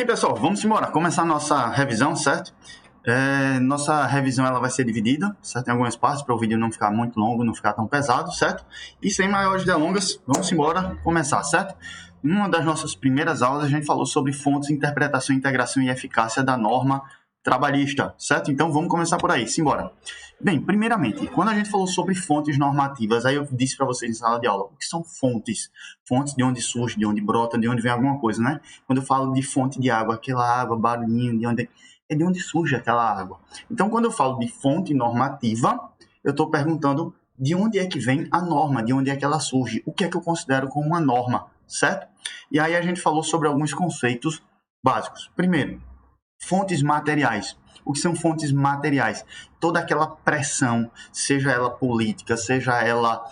Bem, pessoal, vamos embora. Começar a nossa revisão, certo? Nossa revisão ela vai ser dividida, certo? Em algumas partes, para o vídeo não ficar muito longo, não ficar tão pesado, certo? E sem maiores delongas, vamos embora começar, certo? Em uma das nossas primeiras aulas, a gente falou sobre fontes, interpretação, integração e eficácia da norma trabalhista, certo? Então, vamos começar por aí, simbora. Bem, primeiramente, quando a gente falou sobre fontes normativas, aí eu disse para vocês em sala de aula, o que são fontes? Fontes de onde surge, de onde brota, de onde vem alguma coisa, né? Quando eu falo de fonte de água, aquela água, barulhinho, de onde surge aquela água. Então, quando eu falo de fonte normativa, eu estou perguntando de onde é que vem a norma, de onde é que ela surge, o que é que eu considero como uma norma, certo? E aí a gente falou sobre alguns conceitos básicos. Primeiro, fontes materiais. O que são fontes materiais? Toda aquela pressão, seja ela política, seja ela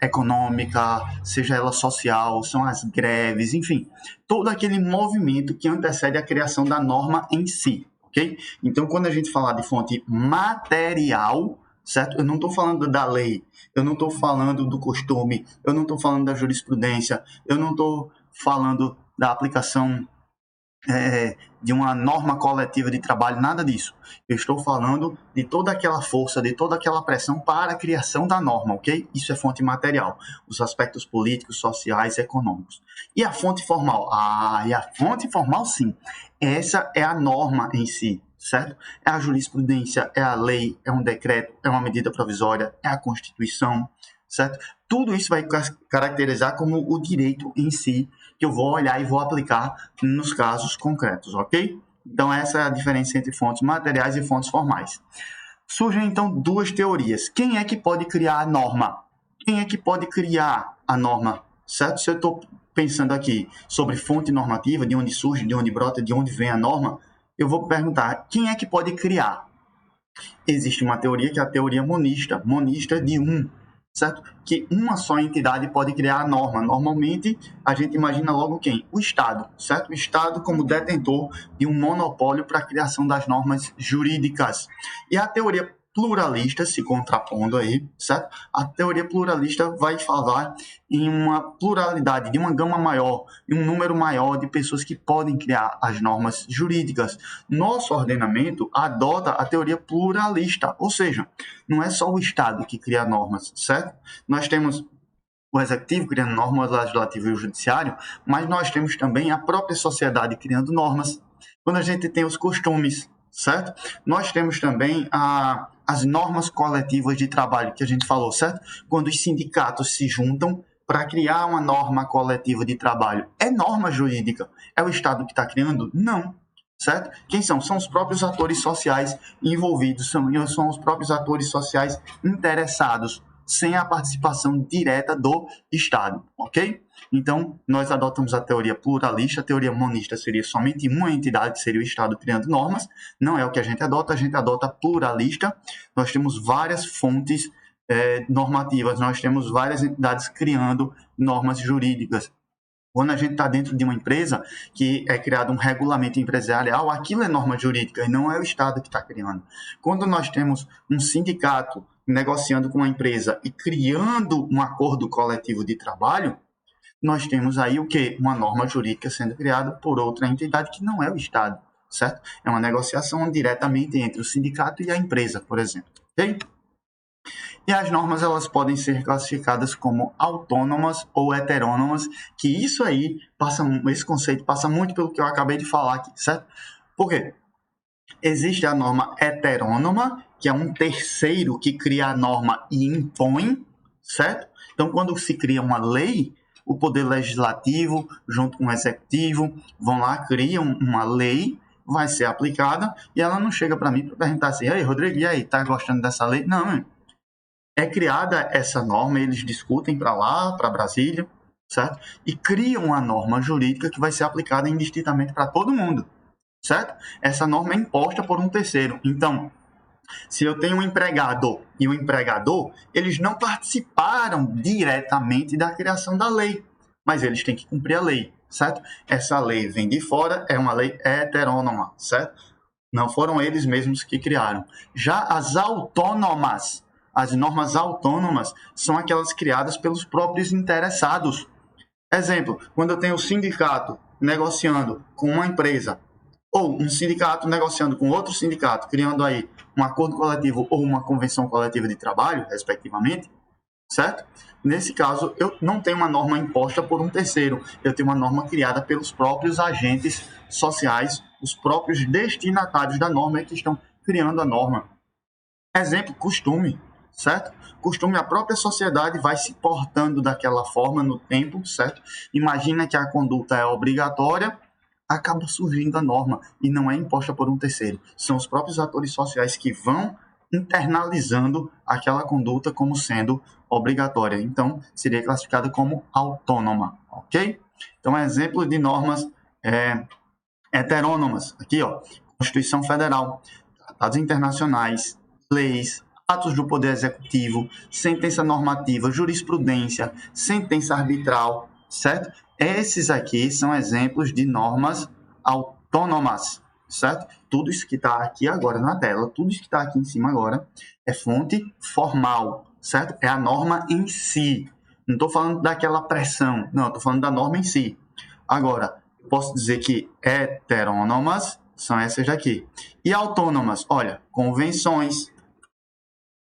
econômica, seja ela social, são as greves, enfim, todo aquele movimento que antecede a criação da norma em si, ok? Então, quando a gente falar de fonte material, certo? Eu não estou falando da lei, eu não estou falando do costume, eu não estou falando da jurisprudência, eu não estou falando da aplicação de uma norma coletiva de trabalho, nada disso. Eu estou falando de toda aquela força, de toda aquela pressão para a criação da norma, ok? Isso é fonte material, os aspectos políticos, sociais, econômicos. E a fonte formal? E a fonte formal, sim. Essa é a norma em si, certo? É a jurisprudência, é a lei, é um decreto, é uma medida provisória, é a Constituição, certo? Tudo isso vai caracterizar como o direito em si, que eu vou olhar e vou aplicar nos casos concretos, ok? Então, essa é a diferença entre fontes materiais e fontes formais. Surgem, então, duas teorias. Quem é que pode criar a norma? Quem é que pode criar a norma, certo? Se eu estou pensando aqui sobre fonte normativa, de onde surge, de onde brota, de onde vem a norma, eu vou perguntar, quem é que pode criar? Existe uma teoria que é a teoria monista de um, certo? Que uma só entidade pode criar a norma. Normalmente, a gente imagina logo quem? O Estado, certo? O Estado como detentor de um monopólio para a criação das normas jurídicas. E a teoria pluralista, se contrapondo aí, certo? A teoria pluralista vai falar em uma pluralidade, de uma gama maior, em um número maior de pessoas que podem criar as normas jurídicas. Nosso ordenamento adota a teoria pluralista, ou seja, não é só o Estado que cria normas, certo? Nós temos o Executivo criando normas, o Legislativo e o Judiciário, mas nós temos também a própria sociedade criando normas. Quando a gente tem os costumes, certo? Nós temos também as normas coletivas de trabalho que a gente falou, certo? Quando os sindicatos se juntam para criar uma norma coletiva de trabalho. É norma jurídica? É o Estado que está criando? Não. Certo? Quem são? São os próprios atores sociais envolvidos, são os próprios atores sociais interessados, sem a participação direta do Estado, ok? Então, nós adotamos a teoria pluralista, a teoria monista seria somente uma entidade, que seria o Estado criando normas, não é o que a gente adota a pluralista, nós temos várias fontes normativas, nós temos várias entidades criando normas jurídicas. Quando a gente está dentro de uma empresa que é criado um regulamento empresarial, aquilo é norma jurídica e não é o Estado que está criando. Quando nós temos um sindicato negociando com a empresa e criando um acordo coletivo de trabalho, nós temos aí o quê? Uma norma jurídica sendo criada por outra entidade que não é o Estado, certo? É uma negociação diretamente entre o sindicato e a empresa, por exemplo, ok? E as normas elas podem ser classificadas como autônomas ou heterônomas, que isso aí, esse conceito passa muito pelo que eu acabei de falar aqui, certo? Por quê? Existe a norma heterônoma, que é um terceiro que cria a norma e impõe, certo? Então, quando se cria uma lei, o Poder Legislativo, junto com o Executivo, vão lá, criam uma lei, vai ser aplicada, e ela não chega para mim para perguntar assim, ei, Rodrigo, e aí, tá gostando dessa lei? Não, é criada essa norma, eles discutem para lá, para Brasília, certo? E criam uma norma jurídica que vai ser aplicada indistintamente para todo mundo, certo? Essa norma é imposta por um terceiro. Então, se eu tenho um empregado e um empregador, eles não participaram diretamente da criação da lei, mas eles têm que cumprir a lei, certo? Essa lei vem de fora, é uma lei heterônoma, certo? Não foram eles mesmos que criaram. Já as autônomas, as normas autônomas são aquelas criadas pelos próprios interessados. Exemplo, quando eu tenho o sindicato negociando com uma empresa ou um sindicato negociando com outro sindicato, criando aí um acordo coletivo ou uma convenção coletiva de trabalho, respectivamente, certo? Nesse caso, eu não tenho uma norma imposta por um terceiro, eu tenho uma norma criada pelos próprios agentes sociais, os próprios destinatários da norma que estão criando a norma. Exemplo, costume, certo? Costume, a própria sociedade vai se portando daquela forma no tempo, certo? Imagina que a conduta é obrigatória, acaba surgindo a norma e não é imposta por um terceiro. São os próprios atores sociais que vão internalizando aquela conduta como sendo obrigatória. Então, seria classificada como autônoma, ok? Então, exemplo de normas heterônomas. Aqui, ó, Constituição Federal, tratados internacionais, leis, atos do Poder Executivo, sentença normativa, jurisprudência, sentença arbitral, certo? Esses aqui são exemplos de normas autônomas, certo? Tudo isso que está aqui agora na tela, tudo isso que está aqui em cima agora, é fonte formal, certo? É a norma em si. Não estou falando daquela pressão, não, estou falando da norma em si. Agora, eu posso dizer que heterônomas são essas daqui. E autônomas, olha, convenções,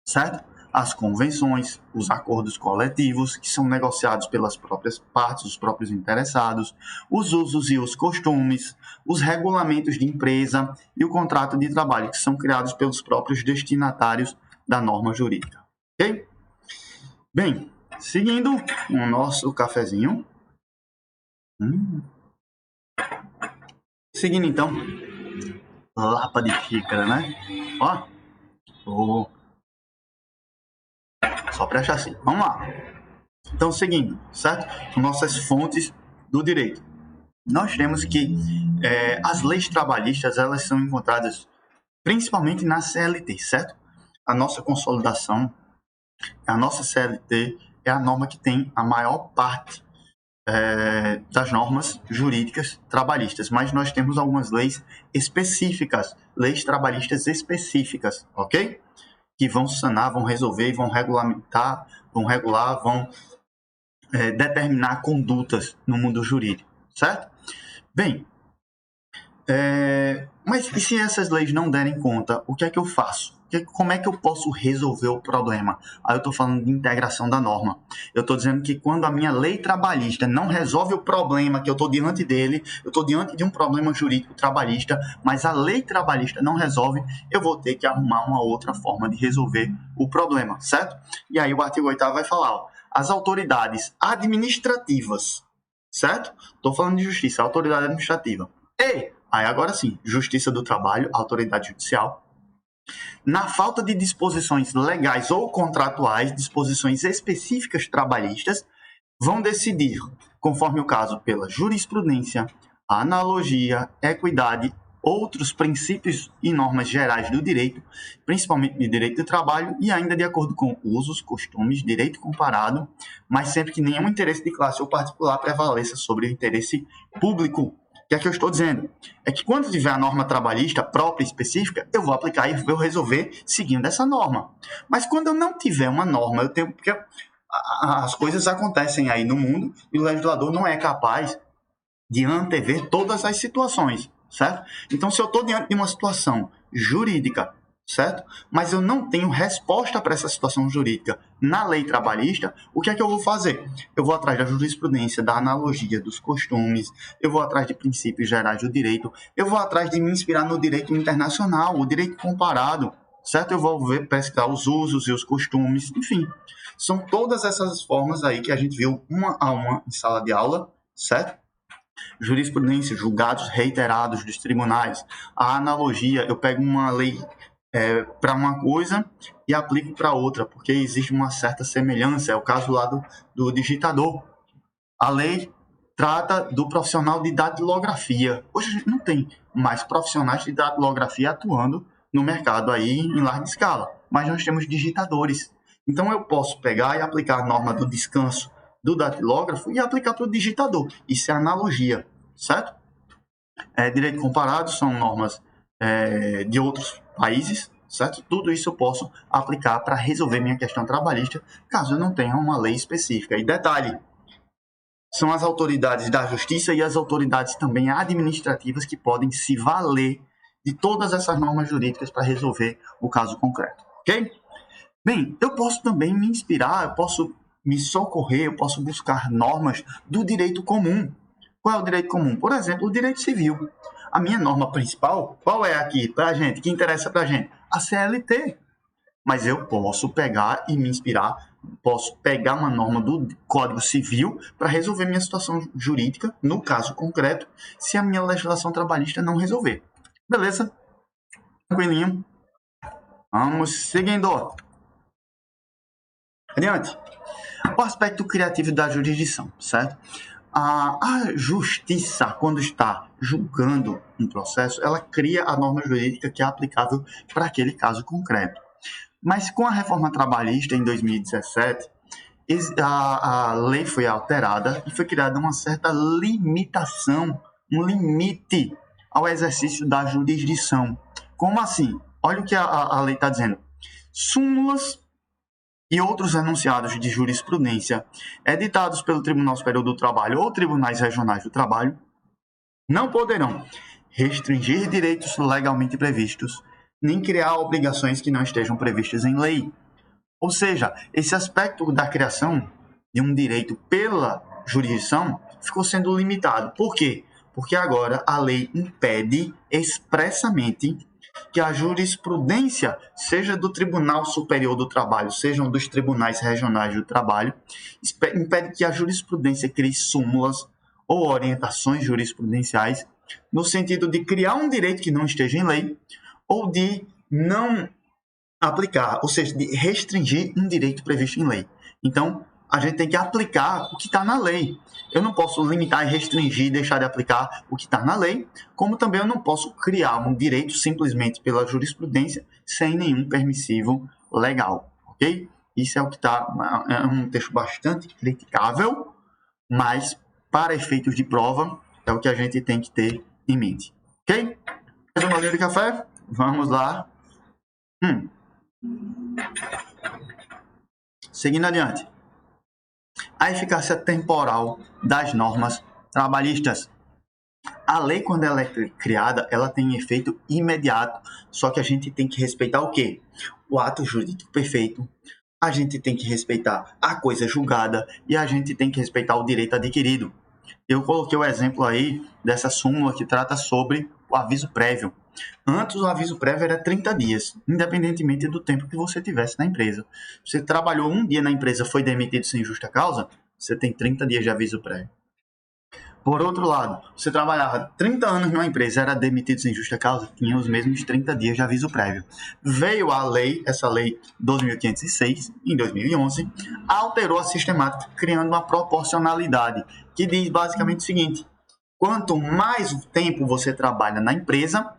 certo? As convenções, os acordos coletivos, que são negociados pelas próprias partes, os próprios interessados, os usos e os costumes, os regulamentos de empresa e o contrato de trabalho, que são criados pelos próprios destinatários da norma jurídica. Ok? Bem, seguindo o nosso cafezinho. Seguindo, então, lapa de xícara, né? Ó. Só presta assim. Vamos lá. Então, seguindo, certo? Nossas fontes do direito. Nós temos que as leis trabalhistas, elas são encontradas principalmente na CLT, certo? A nossa consolidação, a nossa CLT é a norma que tem a maior parte das normas jurídicas trabalhistas, mas nós temos algumas leis específicas, leis trabalhistas específicas, ok? Que vão sanar, vão resolver, vão regulamentar, vão regular, vão determinar condutas no mundo jurídico, certo? Bem, mas e se essas leis não derem conta, o que é que eu faço? Como é que eu posso resolver o problema? Aí eu estou falando de integração da norma. Eu estou dizendo que quando a minha lei trabalhista não resolve o problema que eu estou diante dele, eu estou diante de um problema jurídico trabalhista, mas a lei trabalhista não resolve, eu vou ter que arrumar uma outra forma de resolver o problema, certo? E aí o artigo 8º vai falar, ó, as autoridades administrativas, certo? Estou falando de justiça, autoridade administrativa. E aí agora sim, Justiça do Trabalho, autoridade judicial. Na falta de disposições legais ou contratuais, disposições específicas trabalhistas, vão decidir, conforme o caso, pela jurisprudência, analogia, equidade, outros princípios e normas gerais do direito, principalmente de direito do trabalho, e ainda de acordo com usos, costumes, direito comparado, mas sempre que nenhum interesse de classe ou particular prevaleça sobre o interesse público. O que é que eu estou dizendo? É que quando tiver a norma trabalhista própria e específica, eu vou aplicar e vou resolver seguindo essa norma. Mas quando eu não tiver uma norma, eu tenho... Porque as coisas acontecem aí no mundo e o legislador não é capaz de antever todas as situações, certo? Então, se eu estou diante de uma situação jurídica, certo? Mas eu não tenho resposta para essa situação jurídica na lei trabalhista, o que é que eu vou fazer? Eu vou atrás da jurisprudência, da analogia, dos costumes, eu vou atrás de princípios gerais do direito, eu vou atrás de me inspirar no direito internacional, o direito comparado, certo? Eu vou pesquisar os usos e os costumes, enfim. São todas essas formas aí que a gente viu uma a uma em sala de aula, certo? Jurisprudência, julgados reiterados dos tribunais. A analogia, eu pego uma lei para uma coisa e aplico para outra, porque existe uma certa semelhança. É o caso lá do digitador. A lei trata do profissional de datilografia. Hoje a gente não tem mais profissionais de datilografia atuando no mercado aí em larga escala, mas nós temos digitadores. Então eu posso pegar e aplicar a norma do descanso do datilógrafo e aplicar para o digitador. Isso é analogia, certo? Direito comparado são normas de outros países, certo? Tudo isso eu posso aplicar para resolver minha questão trabalhista, caso eu não tenha uma lei específica. E detalhe, são as autoridades da justiça e as autoridades também administrativas que podem se valer de todas essas normas jurídicas para resolver o caso concreto, ok? Bem, eu posso também me inspirar, eu posso me socorrer, eu posso buscar normas do direito comum. Qual é o direito comum? Por exemplo, o direito civil. A minha norma principal, qual é aqui para a gente, que interessa para a gente? A CLT. Mas eu posso pegar e me inspirar, posso pegar uma norma do Código Civil para resolver minha situação jurídica, no caso concreto, se a minha legislação trabalhista não resolver. Beleza? Tranquilinho. Vamos seguindo. Adiante. O aspecto criativo da jurisdição, certo? A justiça, quando está julgando um processo, ela cria a norma jurídica que é aplicável para aquele caso concreto. Mas com a reforma trabalhista em 2017, a lei foi alterada e foi criada uma certa limitação, um limite ao exercício da jurisdição. Como assim? Olha o que a lei está dizendo. Súmulas e outros enunciados de jurisprudência editados pelo Tribunal Superior do Trabalho ou tribunais regionais do trabalho não poderão restringir direitos legalmente previstos, nem criar obrigações que não estejam previstas em lei. Ou seja, esse aspecto da criação de um direito pela jurisdição ficou sendo limitado. Por quê? Porque agora a lei impede expressamente que a jurisprudência, seja do Tribunal Superior do Trabalho, sejam dos tribunais regionais do trabalho, impede que a jurisprudência crie súmulas ou orientações jurisprudenciais no sentido de criar um direito que não esteja em lei ou de não aplicar, ou seja, de restringir um direito previsto em lei. Então, a gente tem que aplicar o que está na lei. Eu não posso limitar e restringir e deixar de aplicar o que está na lei, como também eu não posso criar um direito simplesmente pela jurisprudência sem nenhum permissivo legal, ok? Isso é o que está, é um texto bastante criticável, mas para efeitos de prova é o que a gente tem que ter em mente, ok? Mais uma linha de café? Vamos lá. Seguindo adiante. A eficácia temporal das normas trabalhistas. A lei, quando ela é criada, ela tem efeito imediato, só que a gente tem que respeitar o quê? O ato jurídico perfeito, a gente tem que respeitar a coisa julgada e a gente tem que respeitar o direito adquirido. Eu coloquei o exemplo aí dessa súmula que trata sobre o aviso prévio. Antes, o aviso prévio era 30 dias, independentemente do tempo que você tivesse na empresa. Você trabalhou um dia na empresa, foi demitido sem justa causa, você tem 30 dias de aviso prévio. Por outro lado, você trabalhava 30 anos numa empresa, era demitido sem justa causa, tinha os mesmos 30 dias de aviso prévio. Veio a lei, essa lei 12.506, em 2011, alterou a sistemática, criando uma proporcionalidade, que diz basicamente o seguinte: quanto mais tempo você trabalha na empresa,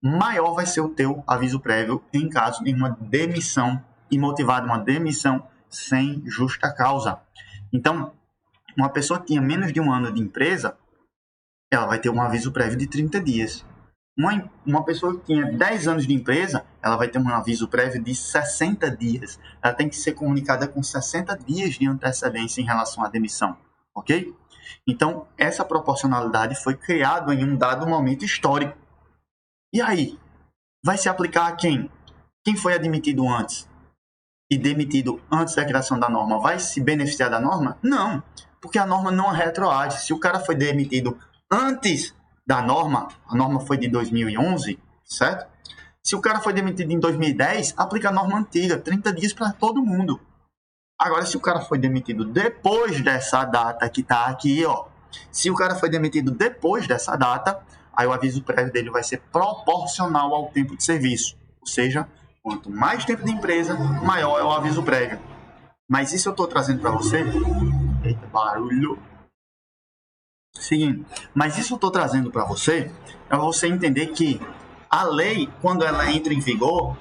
maior vai ser o teu aviso prévio em caso de uma demissão imotivada, uma demissão sem justa causa. Então, uma pessoa que tinha menos de um ano de empresa, ela vai ter um aviso prévio de 30 dias. Uma pessoa que tinha 10 anos de empresa, ela vai ter um aviso prévio de 60 dias. Ela tem que ser comunicada com 60 dias de antecedência em relação à demissão, ok? Então, essa proporcionalidade foi criada em um dado momento histórico. E aí? Vai se aplicar a quem? Quem foi admitido antes e demitido antes da criação da norma vai se beneficiar da norma? Não, porque a norma não retroage. Se o cara foi demitido antes da norma, a norma foi de 2011, certo? Se o cara foi demitido em 2010, aplica a norma antiga, 30 dias para todo mundo. Agora, se o cara foi demitido depois dessa data que está aqui, ó, se o cara foi demitido depois dessa data, aí o aviso prévio dele vai ser proporcional ao tempo de serviço. Ou seja, quanto mais tempo de empresa, maior é o aviso prévio. Mas isso eu estou trazendo para você... Eita, barulho! Seguindo. Mas isso eu estou trazendo para você, é você entender que a lei, quando ela entra em vigor...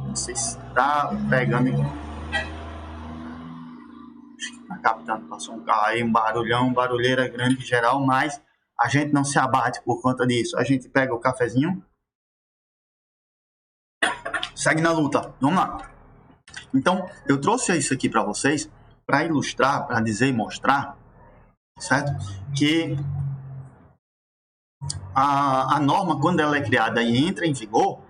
Não sei se está pegando... Tá captando, passou um carro aí, um barulhão, barulheira grande em geral, mas... a gente não se abate por conta disso. A gente pega o cafezinho, segue na luta. Vamos lá. Então, eu trouxe isso aqui para vocês, para ilustrar, para dizer e mostrar certo? Que a norma, quando ela é criada e entra em vigor,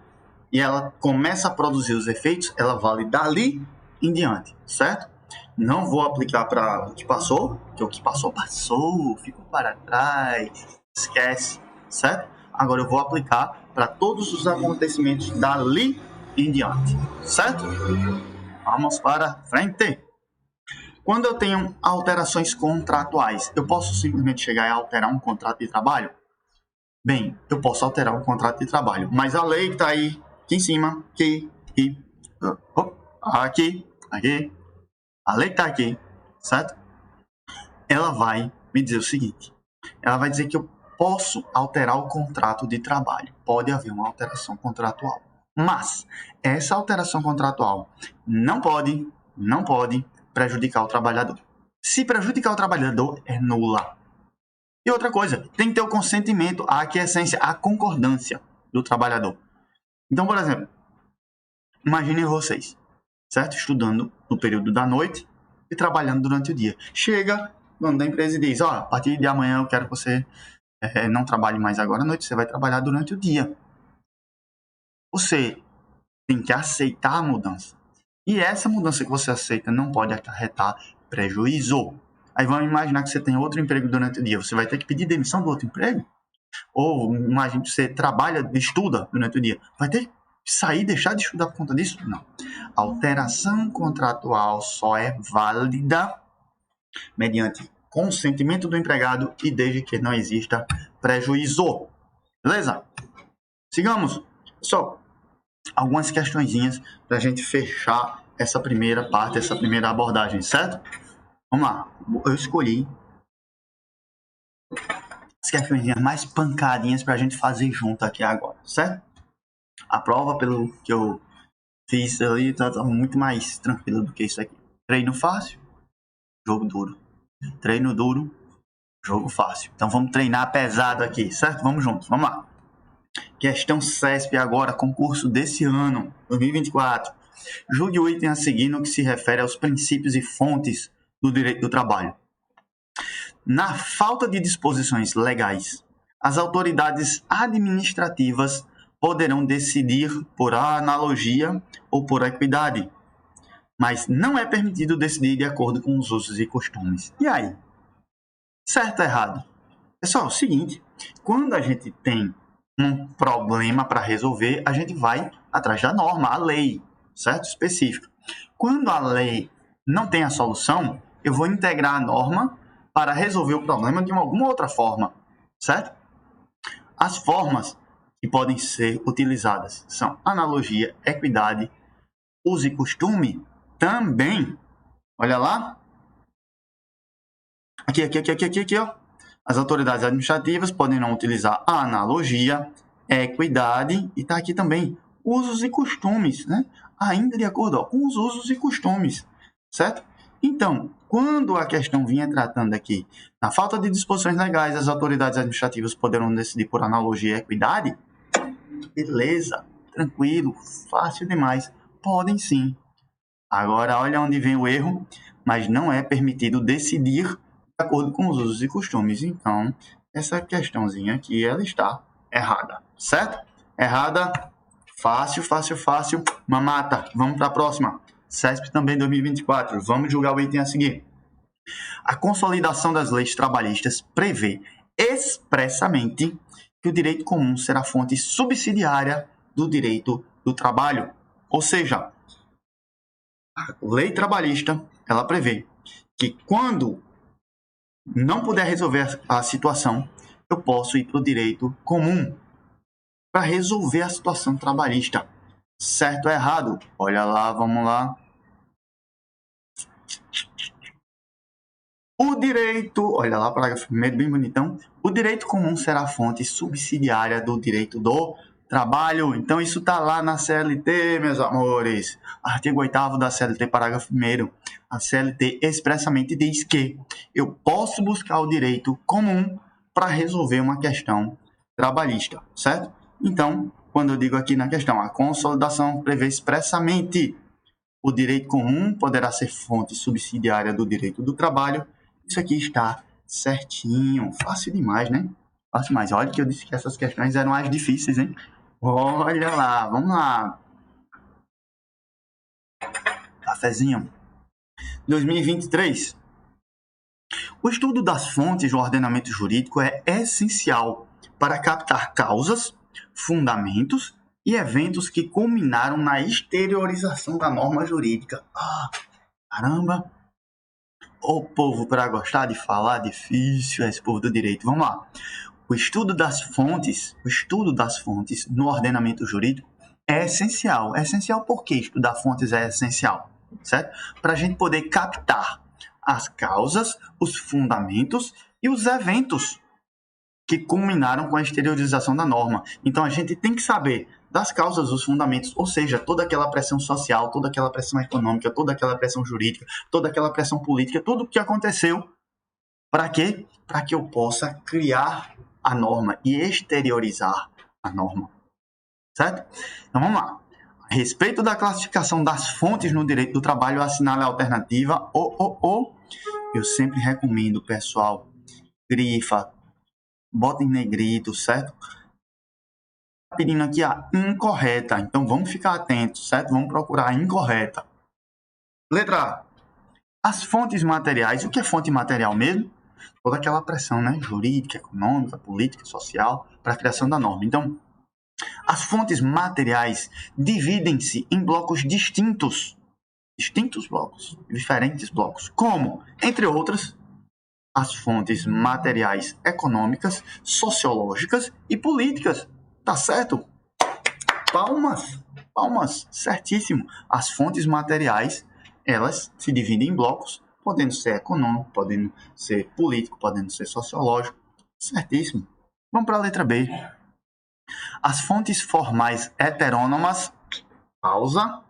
e ela começa a produzir os efeitos, ela vale dali em diante, certo? Não vou aplicar para o que passou, porque o que passou, ficou para trás, esquece, certo? Agora eu vou aplicar para todos os acontecimentos dali em diante, certo? Vamos para frente. Quando eu tenho alterações contratuais, eu posso simplesmente chegar e alterar um contrato de trabalho? Bem, eu posso alterar um contrato de trabalho, mas a lei que está aí, aqui em cima, aqui, a lei que está aqui, certo? Ela vai me dizer o seguinte, ela vai dizer que eu posso alterar o contrato de trabalho, pode haver uma alteração contratual, mas essa alteração contratual não pode prejudicar o trabalhador. Se prejudicar o trabalhador, é nula. E outra coisa, tem que ter o consentimento, a aquiescência, a concordância do trabalhador. Então, por exemplo, imaginem vocês, certo? Estudando no período da noite e trabalhando durante o dia. Chega o dono da empresa e diz, a partir de amanhã eu quero que você não trabalhe mais agora à noite, você vai trabalhar durante o dia. Você tem que aceitar a mudança. E essa mudança que você aceita não pode acarretar prejuízo. Aí vamos imaginar que você tem outro emprego durante o dia. Você vai ter que pedir demissão do outro emprego? Ou imagine que você trabalha, estuda durante o dia. Vai ter que sair, deixar de estudar por conta disso? Não. A alteração contratual só é válida mediante consentimento do empregado e desde que não exista prejuízo. Beleza? Sigamos. Só algumas questõezinhas para a gente fechar essa primeira parte, essa primeira abordagem, certo? Vamos lá. Eu escolhi as questões mais pancadinhas para a gente fazer junto aqui agora, certo? A prova, pelo que eu fiz ali, tá muito mais tranquilo do que isso aqui. Treino fácil, jogo duro. Treino duro, jogo fácil. Então vamos treinar pesado aqui, certo? Vamos juntos, vamos lá. Questão CESP agora, concurso desse ano, 2024. Julgue o item a seguir no que se refere aos princípios e fontes do direito do trabalho. Na falta de disposições legais, as autoridades administrativas poderão decidir por analogia ou por equidade, mas não é permitido decidir de acordo com os usos e costumes. E aí? Certo ou errado? Pessoal, é o seguinte, quando a gente tem um problema para resolver, a gente vai atrás da norma, a lei, certo? Específica. Quando a lei não tem a solução, eu vou integrar a norma para resolver o problema de alguma outra forma, certo? As formas que podem ser utilizadas são analogia, equidade, uso e costume também. Olha lá. Aqui, ó. As autoridades administrativas poderão utilizar a analogia, equidade e está aqui também usos e costumes, né? Ainda de acordo com os usos e costumes, certo? Então, quando a questão vinha tratando aqui na falta de disposições legais, as autoridades administrativas poderão decidir por analogia e equidade, beleza, tranquilo, fácil demais, podem sim. Agora, olha onde vem o erro, mas não é permitido decidir de acordo com os usos e costumes. Então, essa questãozinha aqui, ela está errada, certo? Errada, fácil, mamata. Vamos para a próxima. CESP também 2024. Vamos julgar o item a seguir. A consolidação das leis trabalhistas prevê expressamente que o direito comum será fonte subsidiária do direito do trabalho. Ou seja, a lei trabalhista, ela prevê que quando não puder resolver a situação, eu posso ir para o direito comum para resolver a situação trabalhista. Certo ou errado? Olha lá, vamos lá. O direito, olha lá, parágrafo 1º, bem bonitão. O direito comum será fonte subsidiária do direito do trabalho. Então, isso está lá na CLT, meus amores. Artigo 8º da CLT, parágrafo 1º. A CLT expressamente diz que eu posso buscar o direito comum para resolver uma questão trabalhista, certo? Então, quando eu digo aqui na questão, a consolidação prevê expressamente o direito comum poderá ser fonte subsidiária do direito do trabalho. Isso aqui está Certinho. Fácil demais, né? Fácil demais. Olha que eu disse que essas questões eram as difíceis, hein? Olha lá, vamos lá. Cafezinho. 2023. O estudo das fontes do ordenamento jurídico é essencial para captar causas, fundamentos e eventos que culminaram na exteriorização da norma jurídica. Caramba! O povo, para gostar de falar, difícil é esse povo do direito. Vamos lá. O estudo das fontes no ordenamento jurídico é essencial. É essencial porque estudar fontes é essencial, certo? Para a gente poder captar as causas, os fundamentos e os eventos que culminaram com a exteriorização da norma. Então, a gente tem que saber das causas, os fundamentos, ou seja, toda aquela pressão social, toda aquela pressão econômica, toda aquela pressão jurídica, toda aquela pressão política, tudo o que aconteceu. Para quê? Para que eu possa criar a norma e exteriorizar a norma. Certo? Então, vamos lá. A respeito da classificação das fontes no direito do trabalho, assinale a alternativa eu sempre recomendo, pessoal, grifa, bota em negrito, certo? Pedindo aqui a incorreta, então vamos ficar atentos, certo? Vamos procurar a incorreta. Letra A. As fontes materiais. O que é fonte material mesmo? Toda aquela pressão, né? Jurídica, econômica, política, social, para a criação da norma. Então, as fontes materiais dividem-se em blocos distintos blocos, diferentes blocos, como, entre outras, as fontes materiais econômicas, sociológicas e políticas. Tá certo? Palmas, certíssimo. As fontes materiais, elas se dividem em blocos, podendo ser econômico, podendo ser político, podendo ser sociológico. Certíssimo. Vamos para a letra B. As fontes formais heterônomas, pausa.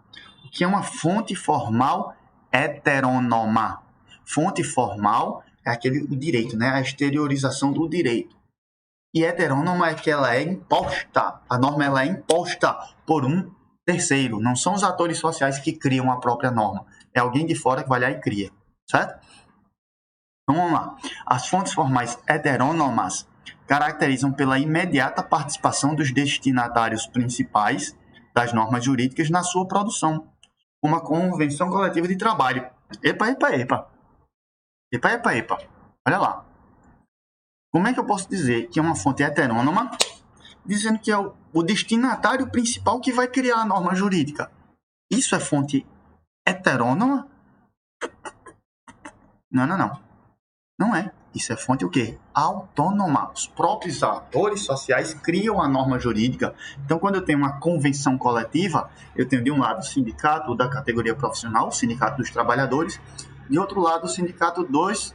O que é uma fonte formal heterônoma? Fonte formal é o direito, né? A exteriorização do direito. E heterônoma é que ela é imposta. A norma ela é imposta por um terceiro. Não são os atores sociais que criam a própria norma. É alguém de fora que vai lá e cria. Certo? Então, vamos lá. As fontes formais heterônomas caracterizam pela imediata participação dos destinatários principais das normas jurídicas na sua produção. Uma convenção coletiva de trabalho. Epa. Olha lá. Como é que eu posso dizer que é uma fonte heterônoma, dizendo que é o destinatário principal que vai criar a norma jurídica? Isso é fonte heterônoma? Não. Não é. Isso é fonte o quê? Autônoma. Os próprios atores sociais criam a norma jurídica. Então, quando eu tenho uma convenção coletiva, eu tenho de um lado o sindicato da categoria profissional, o sindicato dos trabalhadores, de outro lado o sindicato dos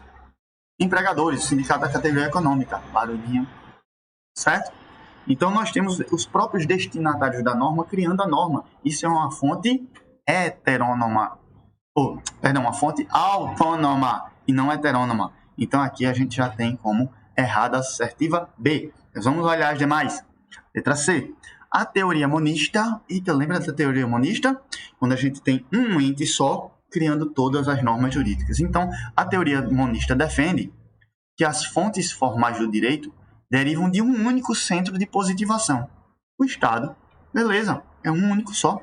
empregadores, o sindicato da categoria econômica. Barulhinho. Certo? Então, nós temos os próprios destinatários da norma criando a norma. Isso é uma fonte heterônoma. Uma fonte autônoma e não heterônoma. Então, aqui a gente já tem como errada a assertiva B. Mas vamos olhar as demais. Letra C. A teoria monista. Lembra da teoria monista? Quando a gente tem um ente só criando todas as normas jurídicas. Então, a teoria monista defende que as fontes formais do direito derivam de um único centro de positivação. O Estado. Beleza. É um único só.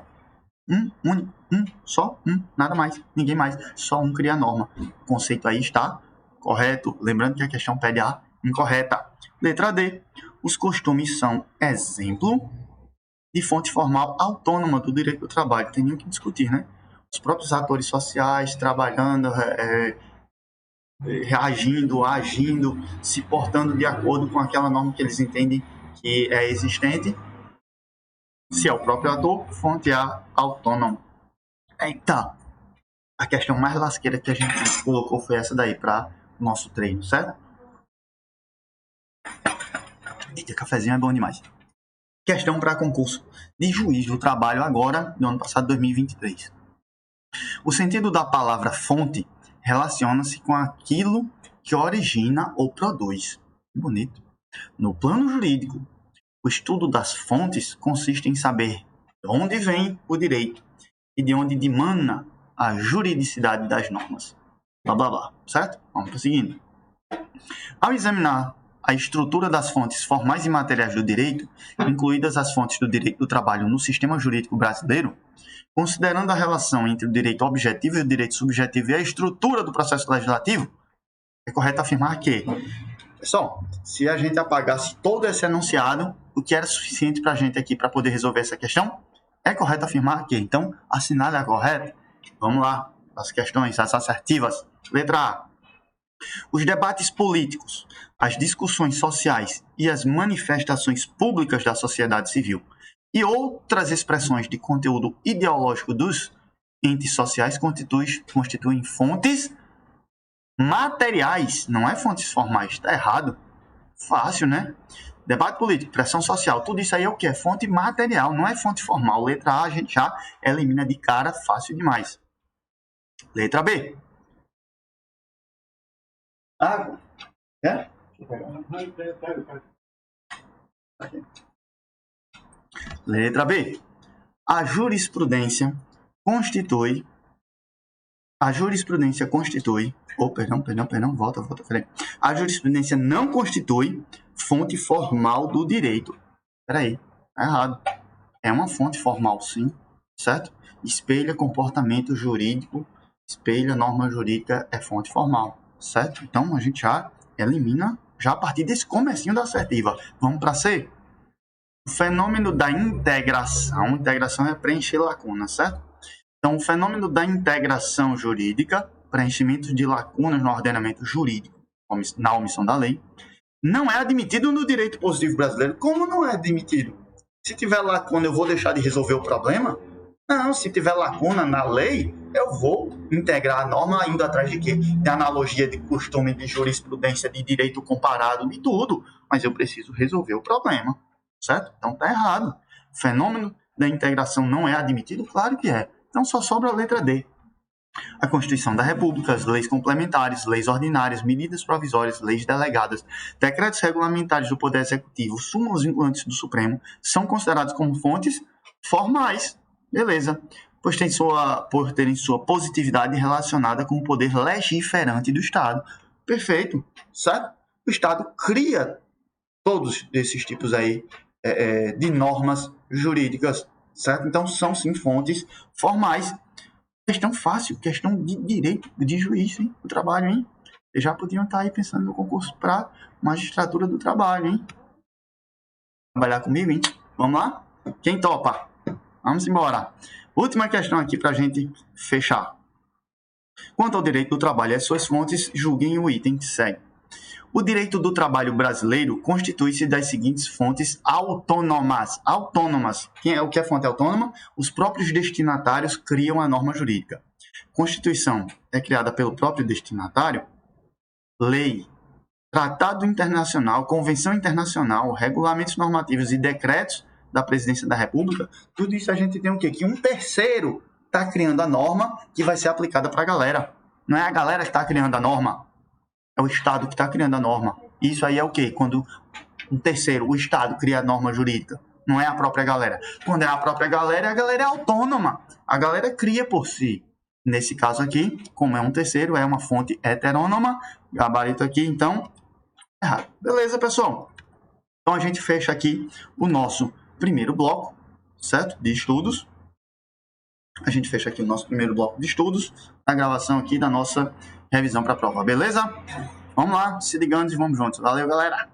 Nada mais. Ninguém mais. Só um cria a norma. O conceito aí está correto. Lembrando que a questão pede a incorreta. Letra D. Os costumes são exemplo de fonte formal autônoma do direito do trabalho. Não tem nem o que discutir, né? Os próprios atores sociais trabalhando, reagindo, agindo, se portando de acordo com aquela norma que eles entendem que é existente. Se é o próprio ator, fonte A autônoma. Eita! A questão mais lasqueira que a gente colocou foi essa daí para o nosso treino, certo? Eita, cafezinho é bom demais. Questão para concurso de juiz do trabalho agora, no ano passado, 2023. O sentido da palavra fonte relaciona-se com aquilo que origina ou produz. Bonito. No plano jurídico, o estudo das fontes consiste em saber de onde vem o direito e de onde dimana a juridicidade das normas. Blá, blá, blá. Certo? Vamos prosseguindo. Ao examinar a estrutura das fontes formais e materiais do direito, incluídas as fontes do direito do trabalho no sistema jurídico brasileiro, considerando a relação entre o direito objetivo e o direito subjetivo e a estrutura do processo legislativo, é correto afirmar que, pessoal, se a gente apagasse todo esse enunciado, o que era suficiente para a gente aqui para poder resolver essa questão, é correto afirmar que, então, assinale a correta. Vamos lá, as questões, as assertivas. Letra A. Os debates políticos, as discussões sociais e as manifestações públicas da sociedade civil e outras expressões de conteúdo ideológico dos entes sociais constituem fontes materiais, não é fontes formais. Está errado. Fácil, né? Debate político, pressão social, tudo isso aí é o que? É fonte material, não é fonte formal. Letra A a gente já elimina de cara, fácil demais. Letra B. Ah, é? Letra B. A jurisprudência constitui. A jurisprudência constitui. Volta, peraí. A jurisprudência não constitui fonte formal do direito. Peraí, tá errado. É uma fonte formal, sim, certo? Espelha comportamento jurídico, espelha norma jurídica, é fonte formal, certo? Então, a gente já elimina, já a partir desse comecinho da assertiva. Vamos para C? O fenômeno da integração. Integração é preencher lacuna, certo? Então, o fenômeno da integração jurídica, preenchimento de lacunas no ordenamento jurídico, na omissão da lei, não é admitido no direito positivo brasileiro. Como não é admitido? Se tiver lacuna, eu vou deixar de resolver o problema? Não, se tiver lacuna na lei, eu vou integrar a norma indo atrás de quê? De analogia, de costume, de jurisprudência, de direito comparado, de tudo. Mas eu preciso resolver o problema, certo? Então tá errado. O fenômeno da integração não é admitido? Claro que é. Então só sobra a letra D. A Constituição da República, as leis complementares, leis ordinárias, medidas provisórias, leis delegadas, decretos regulamentares do Poder Executivo, súmulas vinculantes do Supremo, são considerados como fontes formais. Beleza. Pois por terem sua positividade relacionada com o poder legiferante do Estado. Perfeito. Certo? O Estado cria todos esses tipos aí de normas jurídicas, certo? Então, são sim fontes formais. Questão fácil, questão de direito de juiz, hein? Do trabalho, hein? Vocês já podiam estar aí pensando no concurso para magistratura do trabalho, hein? Trabalhar comigo, hein? Vamos lá? Quem topa? Vamos embora. Última questão aqui para a gente fechar. Quanto ao direito do trabalho e as suas fontes, julguem o item que segue. O direito do trabalho brasileiro constitui-se das seguintes fontes autônomas. Autônomas. O que é fonte autônoma? Os próprios destinatários criam a norma jurídica. Constituição é criada pelo próprio destinatário. Lei, tratado internacional, convenção internacional, regulamentos normativos e decretos da Presidência da República. Tudo isso a gente tem o quê? Que um terceiro está criando a norma que vai ser aplicada para a galera. Não é a galera que está criando a norma. É o Estado que está criando a norma. Isso aí é o quê? Quando um terceiro, o Estado, cria a norma jurídica. Não é a própria galera. Quando é a própria galera, a galera é autônoma. A galera cria por si. Nesse caso aqui, como é um terceiro, é uma fonte heterônoma. Gabarito aqui, então, errado. Beleza, pessoal? Então, a gente fecha aqui o nosso primeiro bloco, certo? De estudos. A gente fecha aqui o nosso primeiro bloco de estudos. A gravação aqui da nossa revisão para a prova, beleza? Vamos lá, se ligando e vamos juntos. Valeu, galera!